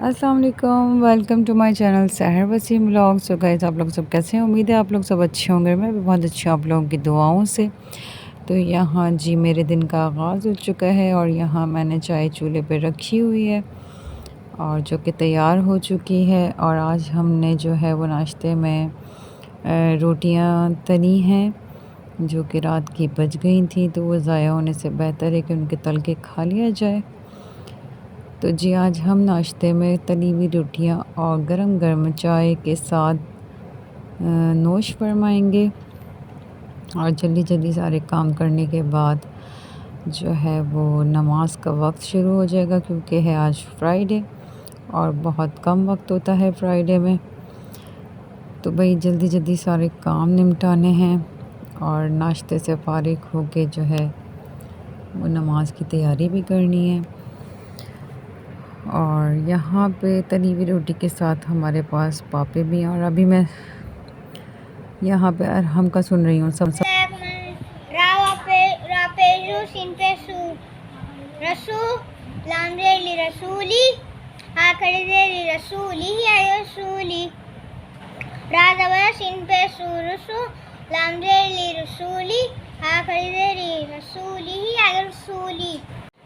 अस्सलाम वालेकुम, welcome to my channel सहर वसीम व्लॉग। सो गाइस, आप लोग सब कैसे हैं? उम्मीद है आप लोग सब अच्छे होंगे। मैं भी बहुत अच्छी हूँ आप लोगों की दुआओं से। तो यहाँ जी मेरे दिन का आगाज़ हो चुका है और यहाँ मैंने चाय चूल्हे पे रखी हुई है और जो कि तैयार हो चुकी है। और आज हमने जो है वो नाश्ते में रोटियाँ तली हैं जो कि रात की बच गई थी, तो वो ज़ाया होने से बेहतर है कि उनके तल के खा लिया जाए। तो जी आज हम नाश्ते में तली हुई रोटियाँ और गरम-गरम चाय के साथ नोश फरमाएँगे। और जल्दी-जल्दी सारे काम करने के बाद जो है वो नमाज़ का वक़्त शुरू हो जाएगा, क्योंकि है आज फ्राइडे और बहुत कम वक़्त होता है फ्राइडे में। तो भई जल्दी-जल्दी सारे काम निपटाने हैं और नाश्ते से फ़ारिग होके जो है वो नमाज़ की तैयारी भी करनी है। और यहाँ पे तली हुई रोटी के साथ हमारे पास पापे भी हैं। और अभी मैं यहाँ पे अरहम का सुन रही हूँ सब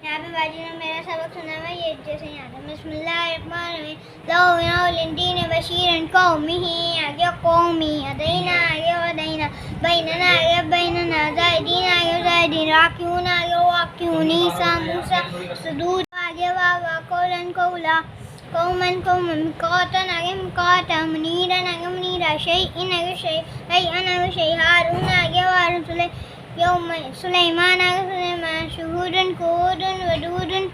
यहाँ पे बाजी ने मेरा सबक सुना हुआ ये जैसे याद है। बिस्मिल्लाहिर्रहमानिर्रहीम लौलिन बशीरन कौमिही आगे कौमी अदैना आगे वदैना बैनना आगे बैनना जायदीन आगे जायदीन राकिऊन आगे वाकिऊन ईसा मूसा सुदूद आगे वावा कौलन कौला कौमन कौमन मुकातन आगे मुकाता मुनीरन आगे मुनीरा शैइन आगे शै हैअन आगे शै हारून आगे हारून सुलेमान आगे सुलेमान शुहूदन कुहूदन वदूदन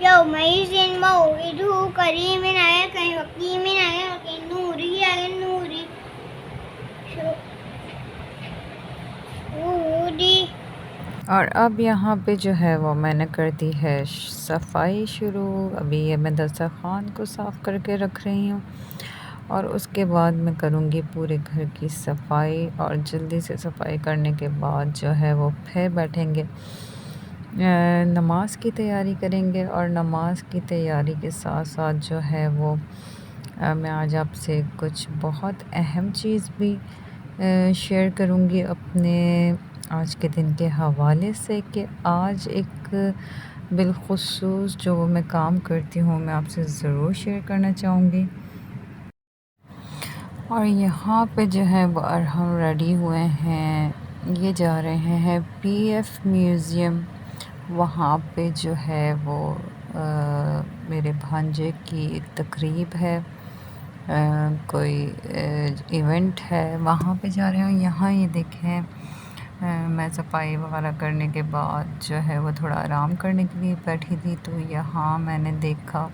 यौमइज़िन मौइदुहु करीमिन आगे कहीं वकीमिन आगे वकीम नूरी आगे नूरी शुहूदी। और अब यहाँ पे जो है वो मैंने कर दी है सफाई शुरू। अभी ये मैं दस्तरखान को साफ़ करके रख रही हूँ और उसके बाद मैं करूँगी पूरे घर की सफाई। और जल्दी से सफाई करने के बाद जो है वो फिर बैठेंगे नमाज की तैयारी करेंगे। और नमाज की तैयारी के साथ साथ जो है वो मैं आज आपसे कुछ बहुत अहम चीज़ भी शेयर करूँगी अपने आज के दिन के हवाले से, कि आज एक बिलख़ुसूस जो मैं काम करती हूँ मैं आपसे ज़रूर शेयर करना चाहूँगी। और यहाँ पे जो है वो हम रेडी हुए हैं, ये जा रहे हैं पीएफ म्यूज़ियम। वहाँ पे जो है वो मेरे भांजे की एक तकरीब है, कोई इवेंट है, वहाँ पे जा रहे हैं। यहाँ ये देखें मैं सफाई वगैरह करने के बाद जो है वो थोड़ा आराम करने के लिए बैठी थी, तो यहाँ मैंने देखा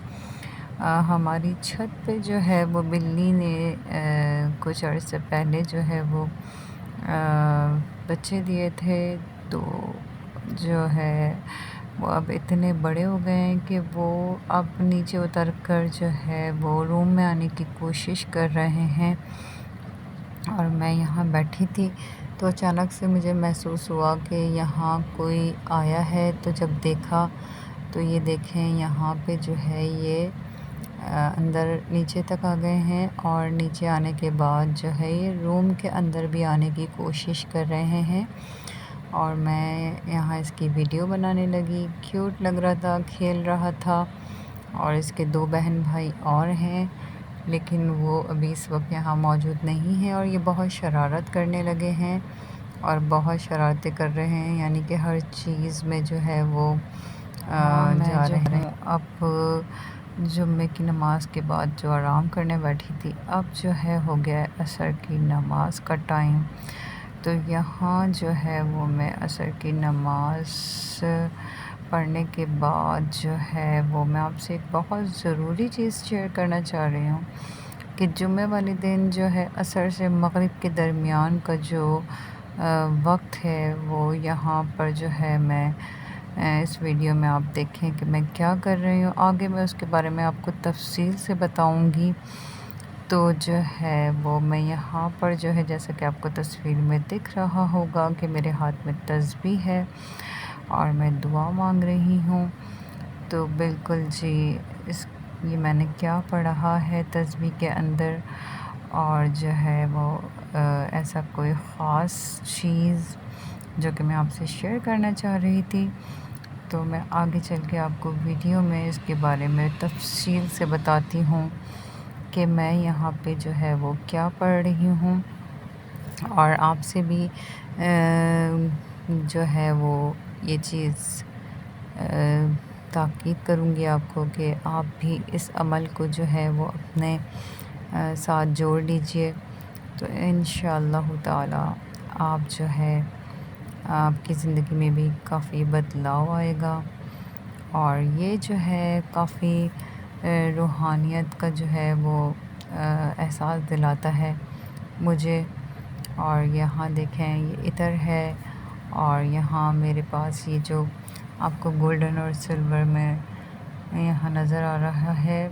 हमारी छत पे जो है वो बिल्ली ने कुछ अर्से पहले जो है वो बच्चे दिए थे। तो जो है वो अब इतने बड़े हो गए हैं कि वो अब नीचे उतर कर जो है वो रूम में आने की कोशिश कर रहे हैं। और मैं यहाँ बैठी थी तो अचानक से मुझे महसूस हुआ कि यहाँ कोई आया है। तो जब देखा तो ये देखें यहाँ पे जो है ये अंदर नीचे तक आ गए हैं। और नीचे आने के बाद जो है ये रूम के अंदर भी आने की कोशिश कर रहे हैं। और मैं यहाँ इसकी वीडियो बनाने लगी, क्यूट लग रहा था, खेल रहा था। और इसके 2 बहन भाई और हैं, लेकिन वो अभी इस वक्त यहाँ मौजूद नहीं हैं। और ये बहुत शरारत करने लगे हैं और बहुत शरारतें कर रहे हैं, यानी कि हर चीज़ में जो है वो जा रहे हैं। अब जुम्मे की नमाज़ के बाद जो आराम करने बैठी थी, अब जो है हो गया है असर की नमाज़ का टाइम। तो यहाँ जो है वो मैं असर की नमाज़ पढ़ने के बाद जो है वो मैं आपसे एक बहुत ज़रूरी चीज़ शेयर करना चाह रही हूँ कि जुम्मे वाले दिन जो है असर से मगरिब के दरमियान का जो वक्त है वो यहाँ पर जो है मैं इस वीडियो में आप देखें कि मैं क्या कर रही हूँ। आगे मैं उसके बारे में आपको तफसील से बताऊँगी। तो जो है वो मैं यहाँ पर जो है, जैसा कि आपको तस्वीर में दिख रहा होगा कि मेरे हाथ में तस्बीह है और मैं दुआ मांग रही हूँ। तो बिल्कुल जी, इस ये मैंने क्या पढ़ा है तस्बीह के अंदर, और जो है वो ऐसा कोई ख़ास चीज़ जो कि मैं आपसे शेयर करना चाह रही थी। तो मैं आगे चल के आपको वीडियो में इसके बारे में तफ़सील से बताती हूँ कि मैं यहाँ पे जो है वो क्या पढ़ रही हूँ, और आपसे भी जो है वो ये चीज़ ताकीद करूँगी आपको कि आप भी इस अमल को जो है वो अपने साथ जोड़ लीजिए। तो इंशाअल्लाह ताला आप जो है आपकी ज़िंदगी में भी काफ़ी बदलाव आएगा, और ये जो है काफ़ी रूहानियत का जो है वो एहसास दिलाता है मुझे। और यहाँ देखें ये इतर है, और यहाँ मेरे पास ये जो आपको गोल्डन और सिल्वर में यहाँ नज़र आ रहा है,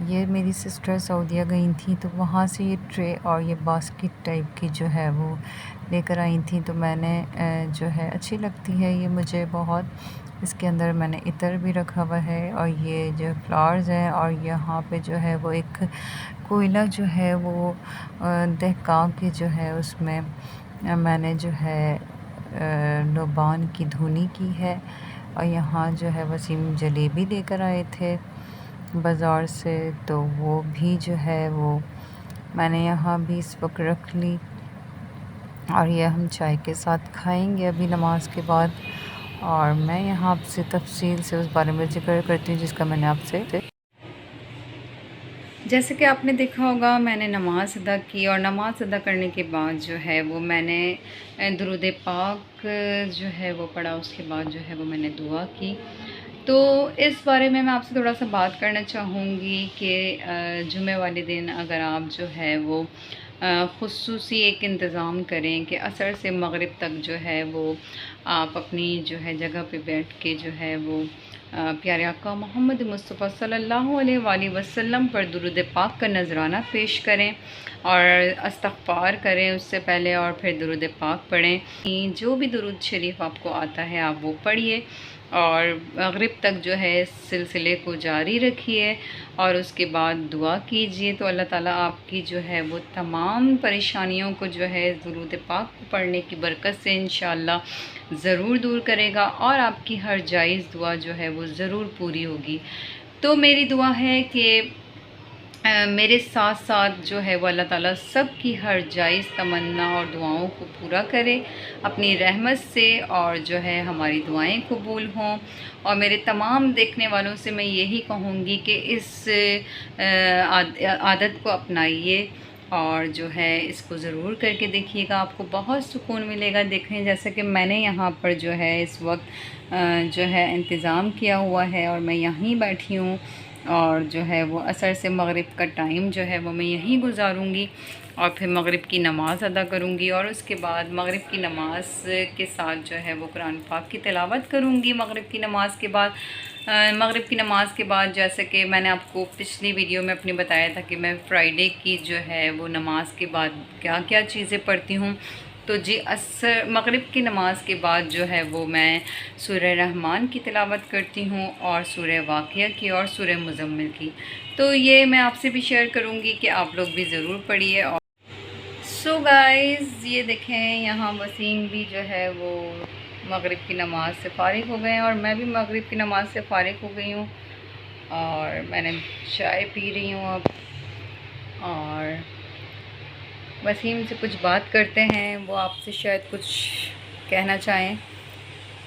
ये मेरी सिस्टर सऊदीया गई थी तो वहाँ से ये ट्रे और ये बास्केट टाइप की जो है वो लेकर आई थी। तो मैंने जो है अच्छी लगती है ये मुझे बहुत। इसके अंदर मैंने इतर भी रखा हुआ है, और ये जो फ्लावर्स हैं, और यहाँ पे जो है वो एक कोयला जो है वो दहका के जो है उसमें मैंने जो है लोबान की धुनी की है। और यहाँ जो है वसीम जलेबी लेकर आए थे बाज़ार से, तो वो भी जो है वो मैंने यहाँ भी इस वक्त रख ली, और ये हम चाय के साथ खाएंगे अभी नमाज के बाद। और मैं यहाँ आपसे तफसील से उस बारे में ज़िक्र करती हूँ जिसका मैंने आपसे, जैसे कि आपने देखा होगा मैंने नमाज़ अदा की, और नमाज़ अदा करने के बाद जो है वो मैंने दुरूद पाक जो है वो पढ़ा। उसके बाद जो है वो मैंने दुआ की। तो इस बारे में मैं आपसे थोड़ा सा बात करना चाहूँगी कि जुमे वाले दिन अगर आप जो है वो ख़ुसूसी एक इंतज़ाम करें कि असर से मग़रिब तक जो है वो आप अपनी जो है जगह पे बैठ के जो है वो प्यारे आका मोहम्मद मुस्तफ़ा सल्लल्लाहु अलैहि वसल्लम पर दुरूद पाक का नज़राना पेश करें, और इस्तग़फ़ार करें उससे पहले, और फिर दुरूद पाक पढ़ें। जो भी दुरूद शरीफ आपको आता है आप वो पढ़िए, और मग़रिब तक जो है इस सिलसिले को जारी रखिए, और उसके बाद दुआ कीजिए। तो अल्लाह ताला आपकी जो है वो तमाम परेशानियों को जो है दुरूद पाक को पढ़ने की बरकत से इंशाअल्लाह ज़रूर दूर करेगा, और आपकी हर जायज़ दुआ जो है वो ज़रूर पूरी होगी। तो मेरी दुआ है कि मेरे साथ साथ जो है वो अल्लाह ताला सब की हर जायज़ तमन्ना और दुआओं को पूरा करे अपनी रहमत से, और जो है हमारी दुआएं कबूल हों। और मेरे तमाम देखने वालों से मैं यही कहूँगी कि इस आदत को अपनाइए, और जो है इसको ज़रूर करके देखिएगा, आपको बहुत सुकून मिलेगा। देखें जैसे कि मैंने यहाँ पर जो है इस वक्त जो है इंतज़ाम किया हुआ है, और मैं यहीं बैठी हूँ, और जो है वो असर से मग़रिब का टाइम जो है वो मैं यहीं गुजारूंगी, और फिर मग़रिब की नमाज़ अदा करूंगी, और उसके बाद मग़रिब की नमाज़ के साथ जो है वो कुरान पाक की तिलावत करूंगी। मग़रिब की नमाज़ के बाद मग़रिब की नमाज़ के बाद जैसे कि मैंने आपको पिछली वीडियो में अपनी बताया था कि मैं फ्राइडे की जो है वो नमाज़ के बाद क्या क्या चीज़ें पढ़ती हूँ। तो जी असर मग़रिब की नमाज़ के बाद जो है वो मैं सूरह रहमान की तिलावत करती हूँ, और सूरह वाक़िया की, और सूरह मुज़म्मिल की। तो ये मैं आपसे भी शेयर करूँगी कि आप लोग भी ज़रूर पढ़िए। और सो गाइज़ ये देखें यहाँ वसीम भी जो है वो मग़रिब की नमाज़ से फ़ारिग हो गए हैं, और मैं भी मग़रिब की नमाज़ से फ़ारिग हो गई हूँ, और मैंने चाय पी रही हूँ अब। और वसीम से कुछ बात करते हैं, वो आपसे शायद कुछ कहना चाहें।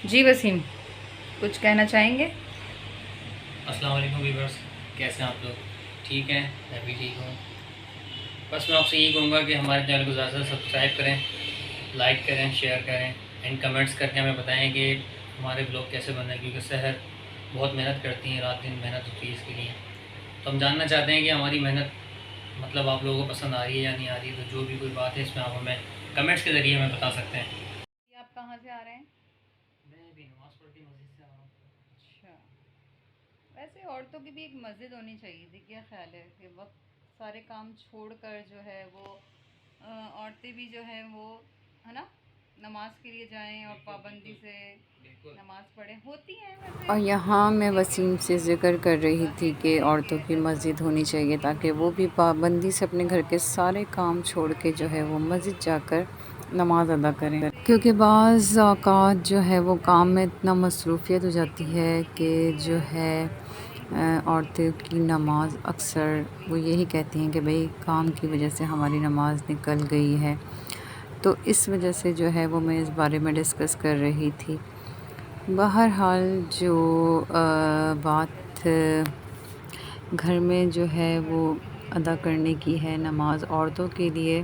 जी वसीम, कुछ कहना चाहेंगे? अस्सलाम वालेकुम व्यूअर्स, कैसे हैं आप लोग? ठीक हैं, मैं भी ठीक हूँ। बस मैं आपसे यही कहूँगा कि हमारे चैनल को ज़्यादा से सब्सक्राइब करें, लाइक करें, शेयर करें, एंड कमेंट्स करके हमें बताएं कि हमारे ब्लॉग कैसे बने, क्योंकि शहर बहुत मेहनत करती हैं, रात दिन मेहनत होती है इसके लिए। तो हम जानना चाहते हैं कि हमारी मेहनत मतलब आप लोगों को पसंद आ रही है या नहीं आ रही है। तो जो भी कोई बात है इसमें आप हमें कमेंट्स के ज़रिए हमें बता सकते हैं। आप कहाँ से आ रहे हैं? मैं भी नमाज़ पढ़ के मस्जिद से आ रहा हूँ। अच्छा, वैसे औरतों की भी एक मस्जिद होनी चाहिए थी, क्या ख्याल है कि वक्त सारे काम छोड़कर जो है वो औरतें भी जो है वो, है ना, नमाज के लिए जाएं और पाबंदी से बिल्कुल। नमाज पढ़ें, होती है वैसे। और यहाँ मैं वसीम से ज़िक्र कर रही थी कि औरतों की मस्जिद होनी चाहिए ताकि वो भी पाबंदी से अपने घर के सारे काम छोड़ के जो है वो मस्जिद जाकर नमाज अदा करें, क्योंकि बाज़ औक़ात जो है वो काम में इतना मसरूफ़ियत हो जाती है कि जो है औरतों की नमाज अक्सर वो यही कहती हैं कि भाई काम की वजह से हमारी नमाज निकल गई है। तो इस वजह से जो है वो मैं इस बारे में डिस्कस कर रही थी। बहरहाल जो बात घर में जो है वो अदा करने की है नमाज औरतों के लिए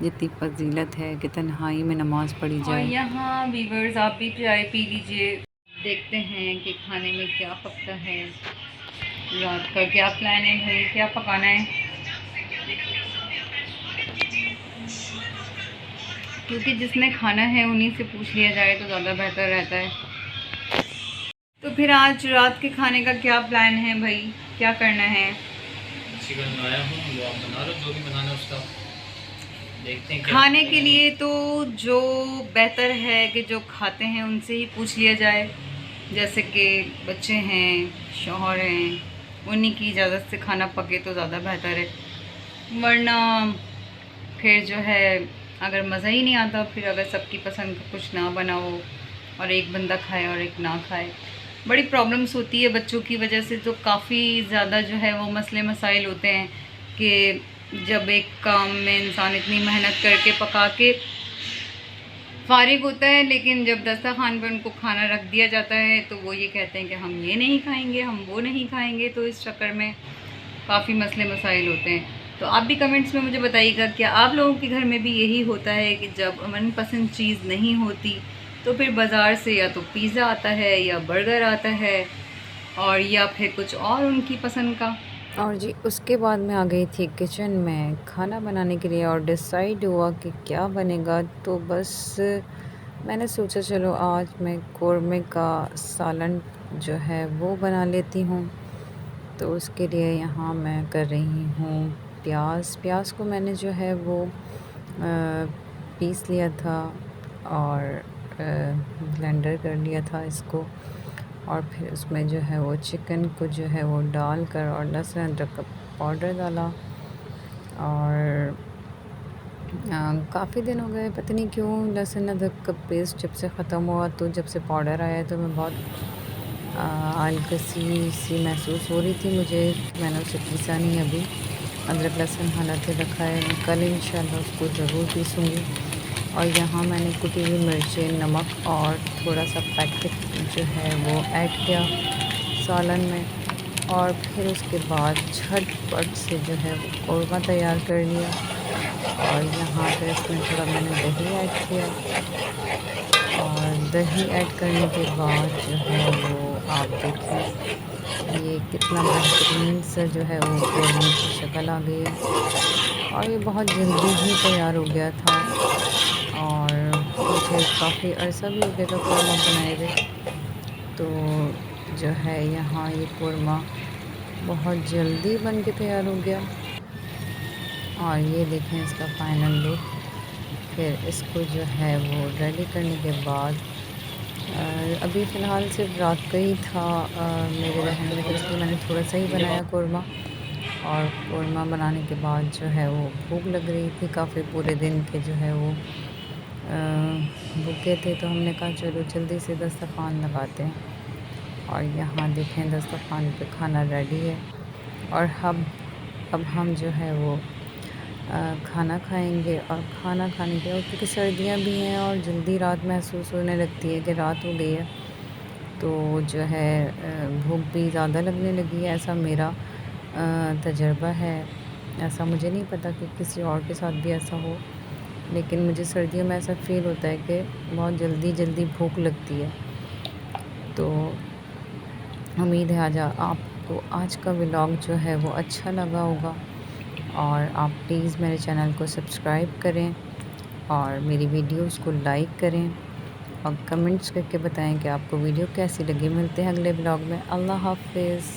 जितनी फजीलत है कि तन्हाई में नमाज पढ़ी और जाए। यहाँ वीवर्स आप भी चाय पी लीजिए, देखते हैं कि खाने में क्या पकता है, रात का क्या प्लान है भाई, क्या पकाना है। क्योंकि जिसने खाना है उन्हीं से पूछ लिया जाए तो ज़्यादा बेहतर रहता है। तो फिर आज रात के खाने का क्या प्लान है भाई, क्या करना है? चिकन बनाया हूँ, वो आप बना लो जो भी बनाना है उसका, देखते हैं क्या खाने के लिए तो जो बेहतर है कि जो खाते हैं उनसे ही पूछ लिया जाए, जैसे कि बच्चे हैं, शौहर हैं, उन्हीं की इजाज़त से खाना पके तो ज़्यादा बेहतर है। वरना फिर जो है अगर मज़ा ही नहीं आता, फिर अगर सबकी पसंद का कुछ ना बनाओ और एक बंदा खाए और एक ना खाए, बड़ी प्रॉब्लम्स होती है बच्चों की वजह से। तो काफ़ी ज़्यादा जो है वो मसले मसाइल होते हैं कि जब एक काम में इंसान इतनी मेहनत करके पका के फ़ारिग होता है, लेकिन जब दस्तरखान पर उनको खाना रख दिया जाता है तो वो ये कहते हैं कि हम ये नहीं खाएंगे, हम वो नहीं खाएंगे। तो इस चक्कर में काफ़ी मसले मसाइल होते हैं। तो आप भी कमेंट्स में मुझे बताइएगा कि आप लोगों के घर में भी यही होता है कि जब मनपसंद चीज़ नहीं होती तो फिर बाज़ार से या तो पिज़्ज़ा आता है या बर्गर आता है और या फिर कुछ और उनकी पसंद का। और जी उसके बाद मैं आ गई थी किचन में खाना बनाने के लिए और डिसाइड हुआ कि क्या बनेगा। तो बस मैंने सोचा चलो आज मैं कोरमे का सालन जो है वो बना लेती हूँ। तो उसके लिए यहाँ मैं कर रही हूँ प्याज को मैंने जो है वो पीस लिया था और ब्लेंडर कर लिया था इसको, और फिर उसमें जो है वो चिकन को जो है वो डाल कर और लहसुन अदरक का पाउडर डाला। और काफ़ी दिन हो गए, पता नहीं क्यों लहसुन अदरक का पेस्ट जब से ख़त्म हुआ, तो जब से पाउडर आया तो मैं बहुत आलकसी सी महसूस हो रही थी मुझे। मैंने उसे पीसा नहीं अभी, अदरक लहसुन हालांकि रखा है, कल इंशाल्लाह उसको ज़रूर पीसूँगी। और यहाँ मैंने कुटी हुई मिर्चें, नमक और थोड़ा सा पैकेट जो है वो ऐड किया सालन में, और फिर उसके बाद झटपट से जो है वो कोरमा तैयार कर लिया। और यहाँ पे इसमें थोड़ा मैंने दही ऐड किया, और दही ऐड करने के बाद जो है वो आप देखिए ये कितना बेहतरीन सा जो है वो कोरमे की शक्ल आ गई है। और ये बहुत जल्दी ही तैयार हो गया था और मुझे काफ़ी अरसा भी हो गया था कोरमा बनाए हुए। तो जो है यहाँ ये कोरमा बहुत जल्दी बन के तैयार हो गया। और ये देखें इसका फाइनल लुक। फिर इसको जो है वो रेडी करने के बाद अभी फ़िलहाल सिर्फ रात का ही था मेरे रहने में, तो इसलिए मैंने थोड़ा सा ही बनाया कोरमा। और कोरमा बनाने के बाद जो है वो भूख लग रही थी काफ़ी, पूरे दिन के जो है वो भूखे थे, तो हमने कहा चलो जल्दी से दस्तरखान लगाते हैं। और यहाँ देखें दस्तरखान पे खाना रेडी है। और अब हम जो है वो खाना खाएंगे। और खाना खाने के बाद क्योंकि सर्दियाँ भी हैं और जल्दी रात महसूस होने लगती है कि रात हो गई है, तो जो है भूख भी ज़्यादा लगने लगी है। ऐसा मेरा तजर्बा है, ऐसा मुझे नहीं पता कि किसी और के साथ भी ऐसा हो, लेकिन मुझे सर्दियों में ऐसा फ़ील होता है कि बहुत जल्दी भूख लगती है। तो उम्मीद है आज आपको आज का व्लॉग जो है वो अच्छा लगा होगा, और आप प्लीज़ मेरे चैनल को सब्सक्राइब करें और मेरी वीडियोस को लाइक करें और कमेंट्स करके बताएं कि आपको वीडियो कैसी लगी। मिलते हैं अगले व्लॉग में। अल्लाह हाफ़िज़।